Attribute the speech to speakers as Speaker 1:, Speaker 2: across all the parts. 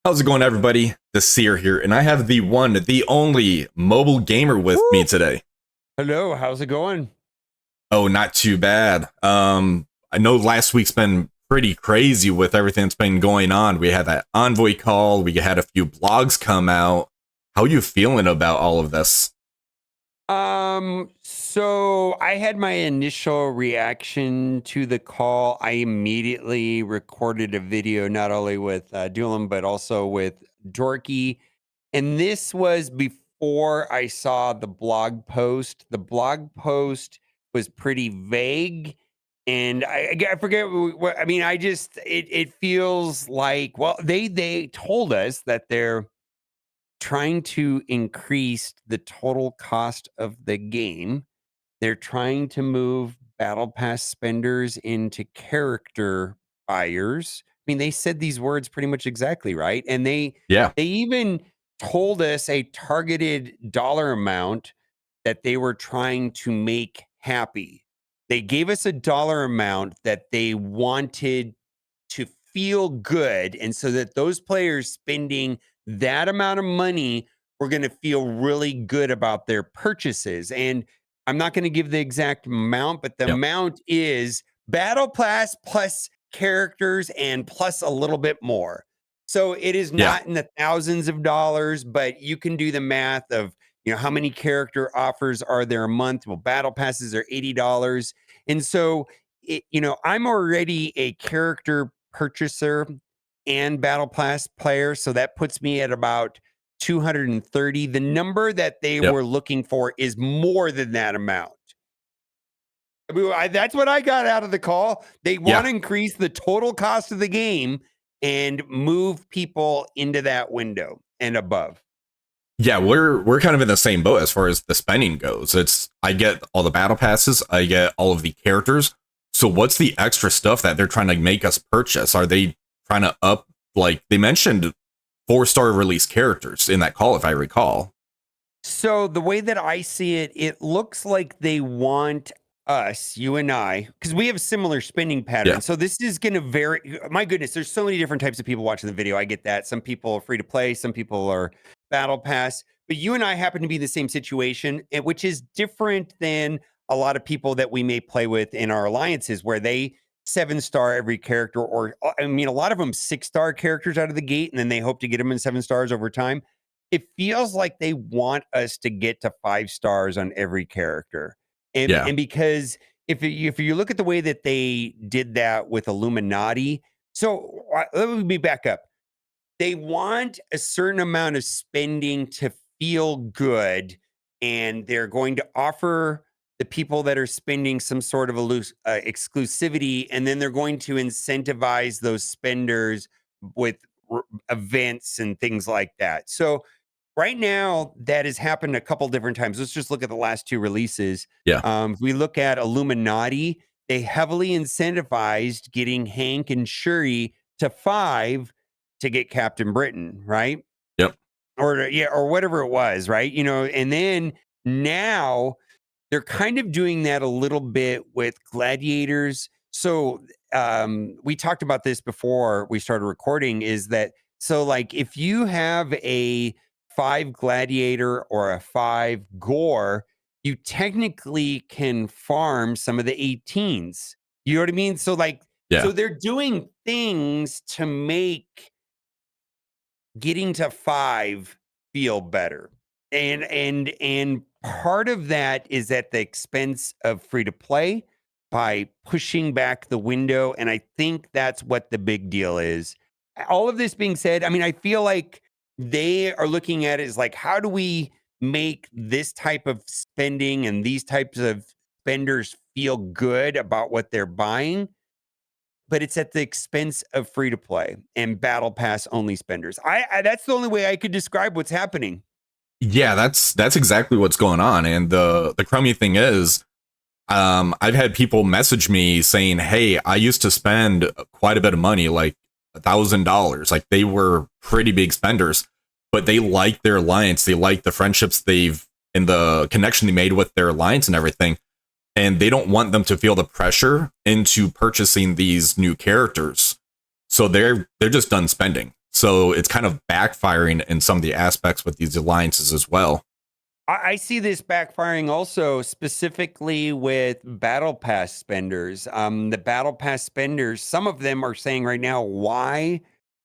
Speaker 1: How's it going, everybody? The Seer here, and I have the one, the only mobile gamer with me
Speaker 2: Woo!
Speaker 1: today.
Speaker 2: Hello, how's it going?
Speaker 1: Oh, not too bad. I know last week's been pretty crazy with everything that's been going on. We had that Envoy call, we had a few blogs come out. How are you feeling about all of this?
Speaker 2: So I had my initial reaction to the call. I immediately recorded a video, not only with Doolin, but also with Dorky. And this was before I saw the blog post. The blog post was pretty vague. And I forget what I mean. It feels like, well, they told us that they're trying to increase the total cost of the game. They're trying to move battle pass spenders into character buyers. I mean, they said these words pretty much exactly right. And they
Speaker 1: Yeah,
Speaker 2: they even told us a targeted dollar amount that they were trying to make happy. They gave us a dollar amount that they wanted to feel good. And so that those players spending that amount of money were going to feel really good about their purchases. And I'm not going to give the exact amount, but the
Speaker 1: yep,
Speaker 2: amount is Battle Pass plus characters and plus a little bit more. So it is
Speaker 1: yeah,
Speaker 2: not in the thousands of dollars, but you can do the math of, how many character offers are there a month? Well, battle passes are $80. And so I'm already a character purchaser and battle pass player, so that puts me at about 230. The number that they
Speaker 1: yep,
Speaker 2: were looking for is more than that amount. I mean, that's what I got out of the call. They want
Speaker 1: yeah.
Speaker 2: to increase the total cost of the game and move people into that window and above.
Speaker 1: Yeah, we're kind of in the same boat as far as the spending goes. It's I get all the battle passes, I get all of the characters. So what's the extra stuff that they're trying to make us purchase? Are they trying to up, like they mentioned 4-star release characters in that call, if I recall?
Speaker 2: So the way that I see it, it looks like they want us, you and I, because we have similar spending
Speaker 1: Yeah,
Speaker 2: patterns. So this is going to vary. My goodness, there's so many different types of people watching the video. I get that. Some people are free to play, some people are battle pass. But you and I happen to be in the same situation, which is different than a lot of people that we may play with in our alliances, where they 7-star every character, or I mean, a lot of them 6-star characters out of the gate, and then they hope to get them in 7 stars over time. It feels like they want us to get to 5 stars on every character. And
Speaker 1: yeah,
Speaker 2: and because if you look at the way that they did that with Illuminati, so let me back up. They want a certain amount of spending to feel good, and they're going to offer the people that are spending some sort of exclusivity, and then they're going to incentivize those spenders with events and things like that. So right now, that has happened a couple different times. Let's just look at the last 2 releases.
Speaker 1: yeah,
Speaker 2: If we look at Illuminati, they heavily incentivized getting Hank and Shuri to 5 to get Captain Britain, right?
Speaker 1: yep,
Speaker 2: Or whatever it was, right? And then now they're kind of doing that a little bit with gladiators. So we talked about this before we started recording, is that so like if you have a 5 gladiator or a 5 gore, you technically can farm some of the 18s. You know what I mean? So like
Speaker 1: yeah.
Speaker 2: so they're doing things to make getting to 5 feel better. And part of that is at the expense of free to play by pushing back the window, and I think that's what the big deal is. All of this being said, I mean, I feel like they are looking at it as like, how do we make this type of spending and these types of spenders feel good about what they're buying? But it's at the expense of free to play and battle pass only spenders. I that's the only way I could describe what's happening.
Speaker 1: Yeah, that's exactly what's going on. And the crummy thing is, I've had people message me saying, "Hey, I used to spend quite a bit of money, like $1,000. Like they were pretty big spenders, but they like their alliance. They like the friendships they've and the connection they made with their alliance and everything. And they don't want them to feel the pressure into purchasing these new characters. So they're just done spending. So it's kind of backfiring in some of the aspects with these alliances as well.
Speaker 2: I see this backfiring also specifically with battle pass spenders. The battle pass spenders, some of them are saying right now, why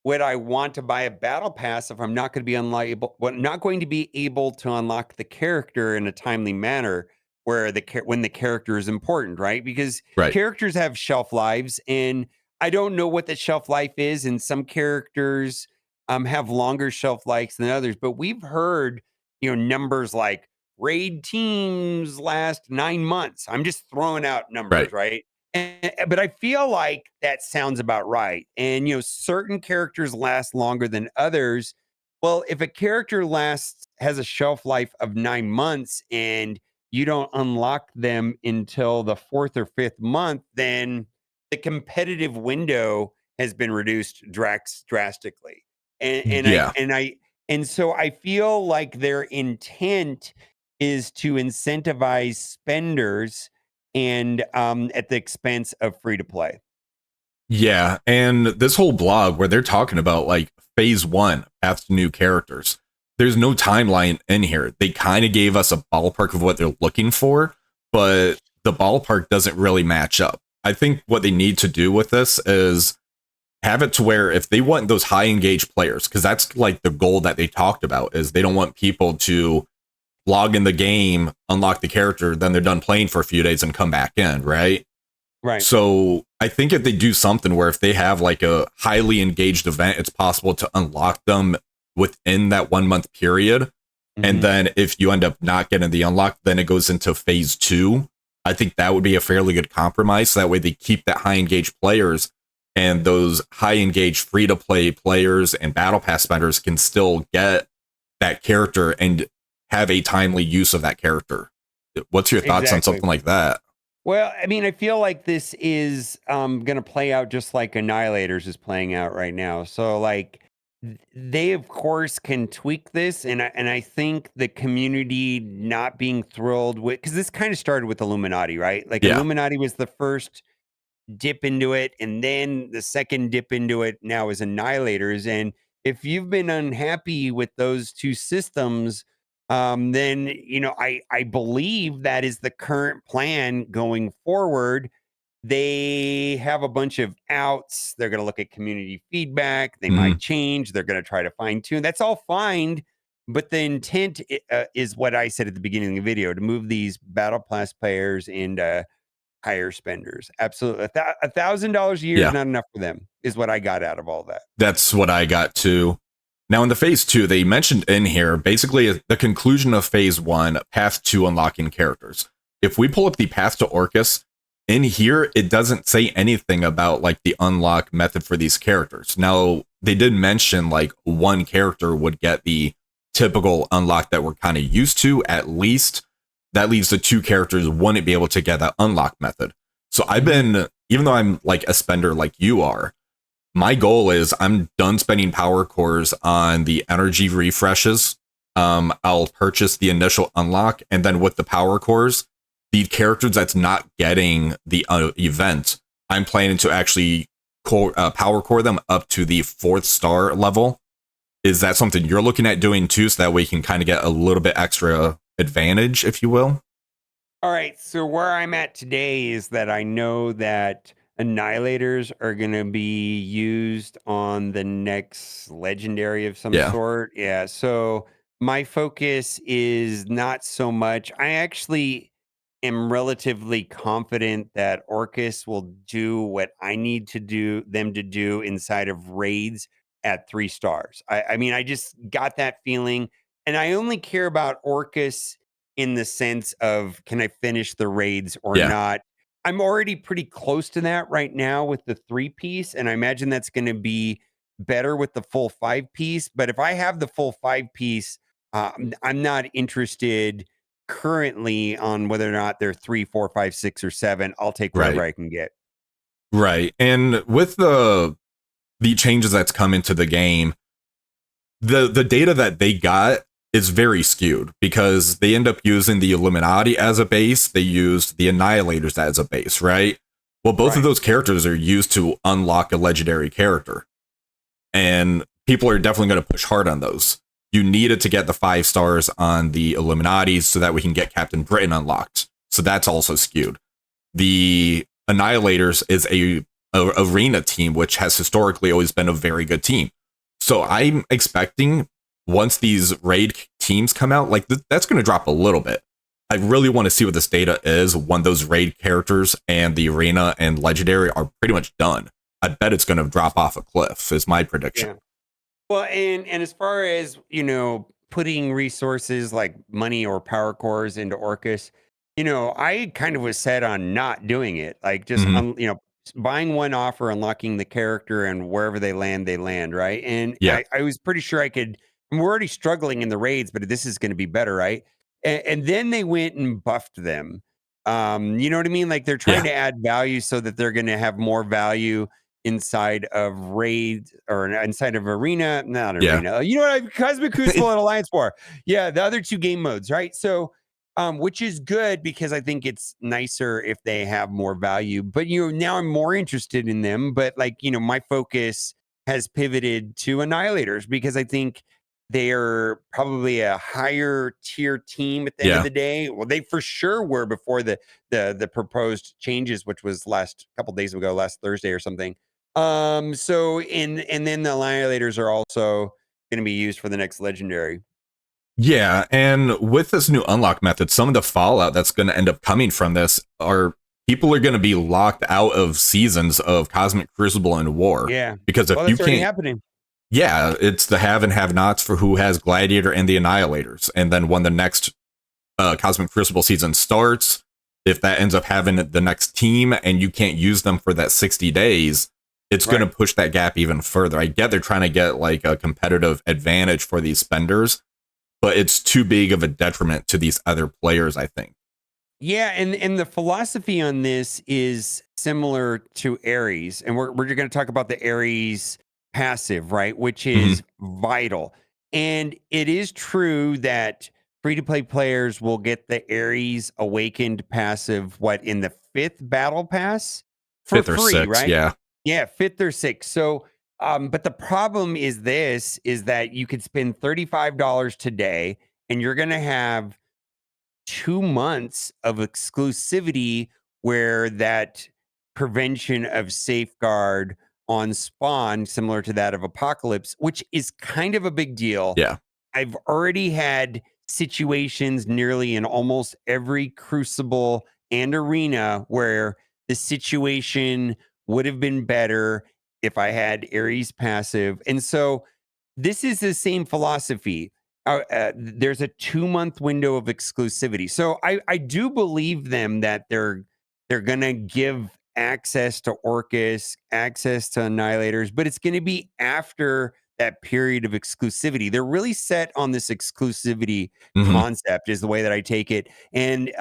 Speaker 2: would I want to buy a battle pass if I'm not going to be not going to be able to unlock the character in a timely manner where when the character is important, right? Because
Speaker 1: Right.
Speaker 2: characters have shelf lives, and I don't know what the shelf life is, and some characters have longer shelf lives than others, but we've heard numbers like raid teams last 9 months. I'm just throwing out numbers,
Speaker 1: Right.
Speaker 2: right? But I feel like that sounds about right. And certain characters last longer than others. Well, if a character has a shelf life of 9 months and you don't unlock them until the fourth or fifth month, then the competitive window has been reduced drastically. And I
Speaker 1: Yeah.
Speaker 2: and I and so I feel like their intent is to incentivize spenders and at the expense of free to play.
Speaker 1: Yeah. And this whole blog where they're talking about like phase one, path to new characters, there's no timeline in here. They kind of gave us a ballpark of what they're looking for, but the ballpark doesn't really match up. I think what they need to do with this is have it to where if they want those high engaged players, because that's like the goal that they talked about, is they don't want people to log in the game, unlock the character, then they're done playing for a few days and come back in, right?
Speaker 2: Right.
Speaker 1: So I think if they do something where if they have like a highly engaged event, it's possible to unlock them within that 1 month period. And
Speaker 2: Mhm.
Speaker 1: then if you end up not getting the unlock, then it goes into phase two. I think that would be a fairly good compromise. So that way they keep that high engaged players, and those high engaged free to play players and battle pass spenders can still get that character and have a timely use of that character. What's your thoughts on
Speaker 2: Exactly.
Speaker 1: something like that?
Speaker 2: Well, I mean, I feel like this is going to play out just like Annihilators is playing out right now. So, like, they of course can tweak this, and I think the community not being thrilled with, because this kind of started with Illuminati, right? Like,
Speaker 1: Yeah.
Speaker 2: Illuminati was the first dip into it, and then the second dip into it now is Annihilators. And if you've been unhappy with those two systems, then I believe that is the current plan going forward. They have a bunch of outs. They're going to look at community feedback. They
Speaker 1: Mhm.
Speaker 2: might change. They're going to try to fine tune. That's all fine. But the intent is what I said at the beginning of the video, to move these battle pass players into higher spenders. Absolutely. $1,000 a year is
Speaker 1: Yeah.
Speaker 2: not enough for them, is what I got out of all that.
Speaker 1: That's what I got too. Now, in the phase two, they mentioned in here basically the conclusion of phase one, path to unlocking characters. If we pull up the path to Orcus, in here, it doesn't say anything about like the unlock method for these characters. Now, they did mention like one character would get the typical unlock that we're kind of used to, at least. That leaves the two characters wouldn't be able to get that unlock method. So I've
Speaker 2: Mhm.
Speaker 1: been, even though I'm like a spender like you are, my goal is I'm done spending power cores on the energy refreshes. I'll purchase the initial unlock, and then with the power cores, the characters that's not getting the event, I'm planning to actually power core them up to the 4th star level. Is that something you're looking at doing too, so that way you can kind of get a little bit extra advantage, if you will?
Speaker 2: All right. So where I'm at today is that I know that annihilators are going to be used on the next legendary of some
Speaker 1: Yeah.
Speaker 2: sort. Yeah. So my focus is not so much. I actually am relatively confident that Orcus will do what I need to do them to do inside of raids at 3 stars. I mean, I just got that feeling, and I only care about Orcus in the sense of, can I finish the raids or
Speaker 1: Yeah.
Speaker 2: not? I'm already pretty close to that right now with the 3 piece, and I imagine that's going to be better with the full 5 piece. But if I have the full 5 piece, I'm not interested currently on whether or not they're 3, 4, 5, 6, or 7. I'll take whatever
Speaker 1: Right.
Speaker 2: I can get.
Speaker 1: Right. And with the changes that's come into the game, the data that they got is very skewed because they end up using the Illuminati as a base. They used the Annihilators as a base, right? Well, both of
Speaker 2: Right.
Speaker 1: those characters are used to unlock a legendary character. And people are definitely going to push hard on those. You needed to get the 5 stars on the Illuminati so that we can get Captain Britain unlocked. So that's also skewed. The Annihilators is a arena team, which has historically always been a very good team. So I'm expecting once these raid teams come out, like that's going to drop a little bit. I really want to see what this data is when those raid characters and the arena and legendary are pretty much done. I bet it's going to drop off a cliff, is my prediction.
Speaker 2: Yeah. Well, and as far as, putting resources like money or power cores into Orcus, I kind of was set on not doing it. Like just
Speaker 1: Hmm.
Speaker 2: buying one off or unlocking the character, and wherever they land, right? And
Speaker 1: Yeah.
Speaker 2: I was pretty sure I could. We're already struggling in the raids, but this is going to be better, right? And then they went and buffed them. You know what I mean? Like they're trying
Speaker 1: Yeah.
Speaker 2: to add value so that they're going to have more value inside of raid or inside of arena, not
Speaker 1: Yeah.
Speaker 2: arena. You know what? Cosmic Crucible and Alliance War. Yeah, the other two game modes, right? So, which is good because I think it's nicer if they have more value. But now I'm more interested in them. But like, my focus has pivoted to Annihilators because I think they are probably a higher tier team at the end of
Speaker 1: Yeah.
Speaker 2: the day. Well, they for sure were before the proposed changes, which was last couple days ago, last Thursday or something. So and then the Annihilators are also going to be used for the next legendary.
Speaker 1: Yeah, and with this new unlock method, some of the fallout that's going to end up coming from this are people are going to be locked out of seasons of Cosmic Crucible and War.
Speaker 2: Yeah.
Speaker 1: Because if
Speaker 2: Well,
Speaker 1: you
Speaker 2: that's already
Speaker 1: can't,
Speaker 2: happening.
Speaker 1: yeah, it's the have and have nots for who has Gladiator and the Annihilators. And then when the next Cosmic Crucible season starts, if that ends up having the next team and you can't use them for that 60 days, it's going
Speaker 2: Right.
Speaker 1: to push that gap even further. I get they're trying to get like a competitive advantage for these spenders, but it's too big of a detriment to these other players, I think.
Speaker 2: Yeah, and the philosophy on this is similar to Ares, and we're going to talk about the Ares passive, right, which
Speaker 1: Hmm.
Speaker 2: is vital. And it is true that free to play players will get the Ares Awakened passive in the 5th battle pass for
Speaker 1: Fifth or
Speaker 2: free,
Speaker 1: sixth,
Speaker 2: right?
Speaker 1: yeah.
Speaker 2: Yeah, 5th or 6th. So but the problem is that you could spend $35 today and you're going to have 2 months of exclusivity where that prevention of safeguard on spawn, similar to that of Apocalypse, which is kind of a big deal.
Speaker 1: Yeah.
Speaker 2: I've already had situations nearly in almost every crucible and arena where the situation would have been better if I had Ares passive. And so this is the same philosophy. There's a 2 month window of exclusivity. So I do believe them that they're gonna give access to Orcus, access to Annihilators, but it's gonna be after that period of exclusivity. They're really set on this exclusivity
Speaker 1: Hmm.
Speaker 2: concept, is the way that I take it. And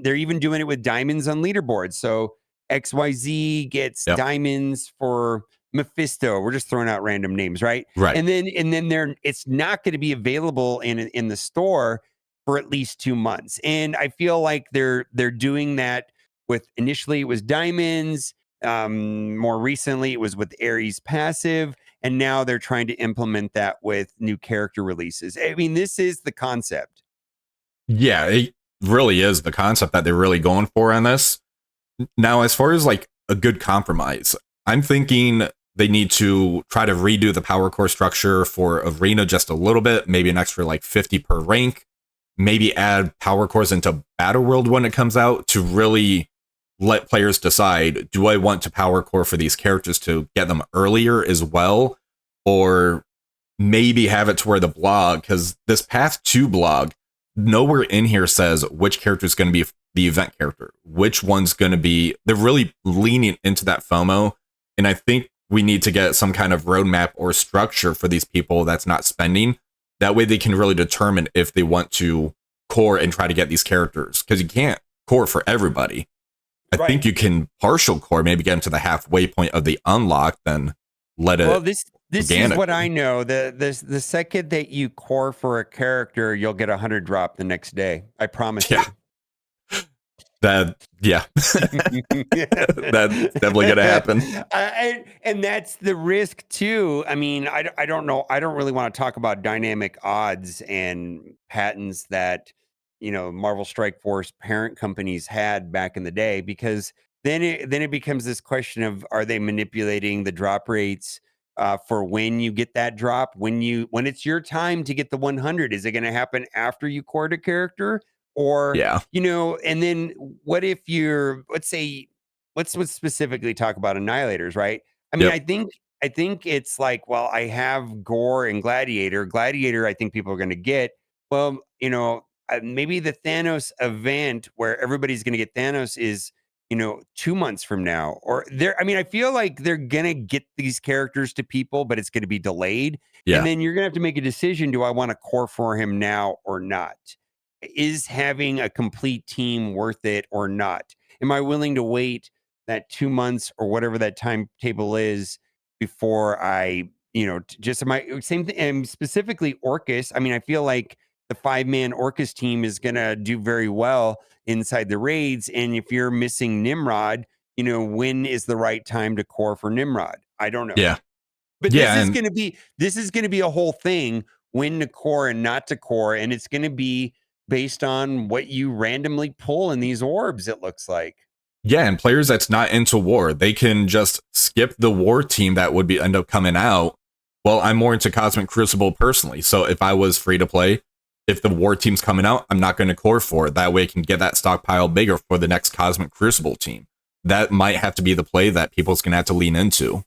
Speaker 2: they're even doing it with diamonds on leaderboards. So XYZ gets
Speaker 1: Yep.
Speaker 2: diamonds for Mephisto. We're just throwing out random names, right?
Speaker 1: Right.
Speaker 2: And then it's not going to be available in the store for at least 2 months. And I feel like they're doing that with, initially it was diamonds, more recently it was with Ares passive, and now they're trying to implement that with new character releases. I mean, this is the concept.
Speaker 1: Yeah, it really is the concept that they're really going for on this. Now, as far as like a good compromise, I'm thinking they need to try to redo the power core structure for Arena just a little bit, maybe an extra like 50 per rank, maybe add power cores into Battle World when it comes out to really let players decide, do I want to power core for these characters to get them earlier as well? Or maybe have it to where the blog, because this Path to blog, nowhere in here says which character is going to be the event character, which one's going to be. They're really leaning into that FOMO. And I think we need to get some kind of roadmap or structure for these people that's not spending. That way they can really determine if they want to core and try to get these characters, because you can't core for everybody. I
Speaker 2: Right.
Speaker 1: think you can partial core, maybe get into the halfway point of the unlock, then let
Speaker 2: Well,
Speaker 1: it
Speaker 2: this is what I
Speaker 1: organically.
Speaker 2: know. The second that you core for a character, you'll get 100 drop the next day. I promise
Speaker 1: Yeah.
Speaker 2: you.
Speaker 1: That, yeah, that's definitely gonna happen.
Speaker 2: And that's the risk too. I mean, I don't know. I don't really want to talk about dynamic odds and patents that, Marvel Strike Force parent companies had back in the day, because then it becomes this question of, are they manipulating the drop rates for when you get that drop, when it's your time to get the 100? Is it going to happen after you court a character, or
Speaker 1: Yeah.
Speaker 2: and then what if let's say, let's specifically talk about annihilators, right? I mean,
Speaker 1: Yep.
Speaker 2: I think it's like, well, I have Gore and Gladiator. Gladiator, I think people are going to get. Well, maybe the Thanos event where everybody's going to get Thanos is, 2 months from now, or I mean, I feel like they're going to get these characters to people, but it's going to be delayed. And
Speaker 1: Yeah.
Speaker 2: then you're going to have to make a decision. Do I want to core for him now or not? Is having a complete team worth it or not? Am I willing to wait that 2 months or whatever that timetable is before I, just my same thing? And specifically Orcus. I mean, I feel like the 5-man Orcus team is going to do very well inside the raids. And if you're missing Nimrod, when is the right time to core for Nimrod? I don't know.
Speaker 1: Yeah.
Speaker 2: But this
Speaker 1: Yeah.
Speaker 2: is
Speaker 1: And
Speaker 2: gonna be a whole thing, when to core and not to core, and it's gonna be based on what you randomly pull in these orbs, it looks like.
Speaker 1: yeah, and players that's not into war, they can just skip the war team that would be end up coming out. Well, I'm more into Cosmic Crucible personally. So if I was free to play, if the war team's coming out, I'm not going to core for it. That way I can get that stockpile bigger for the next Cosmic Crucible team. That might have to be the play that people's going to have to lean into.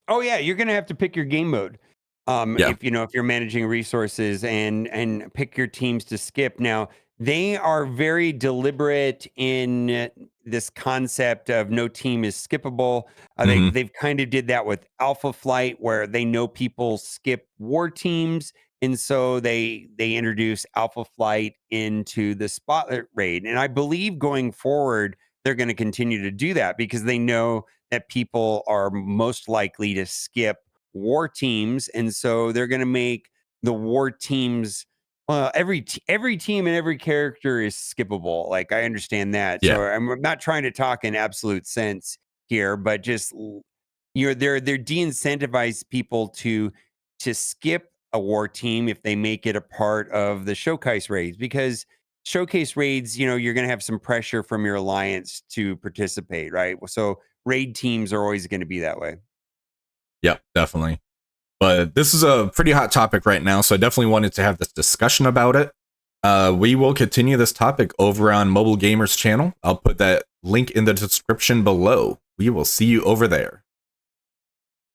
Speaker 2: Oh yeah, you're gonna have to pick your game mode.
Speaker 1: Yeah.
Speaker 2: If you're managing resources, and pick your teams to skip. Now, they are very deliberate in this concept of no team is skippable.
Speaker 1: Hmm.
Speaker 2: They've kind of did that with Alpha Flight, where they know people skip war teams, and so they introduce Alpha Flight into the Spotlight raid. And I believe going forward, they're going to continue to do that, because they know that people are most likely to skip war teams, and so they're going to make the war teams. Well, every team and every character is skippable. Like, I understand that,
Speaker 1: Yeah.
Speaker 2: so I'm not trying to talk in absolute sense here, but just they're de-incentivize people to skip a war team if they make it a part of the showcase raids, because showcase raids, you're going to have some pressure from your alliance to participate, right? So raid teams are always going to be that way.
Speaker 1: Yeah, definitely. But this is a pretty hot topic right now, so I definitely wanted to have this discussion about it. We will continue this topic over on Mobile Gamers channel. I'll put that link in the description below. We will see you over there.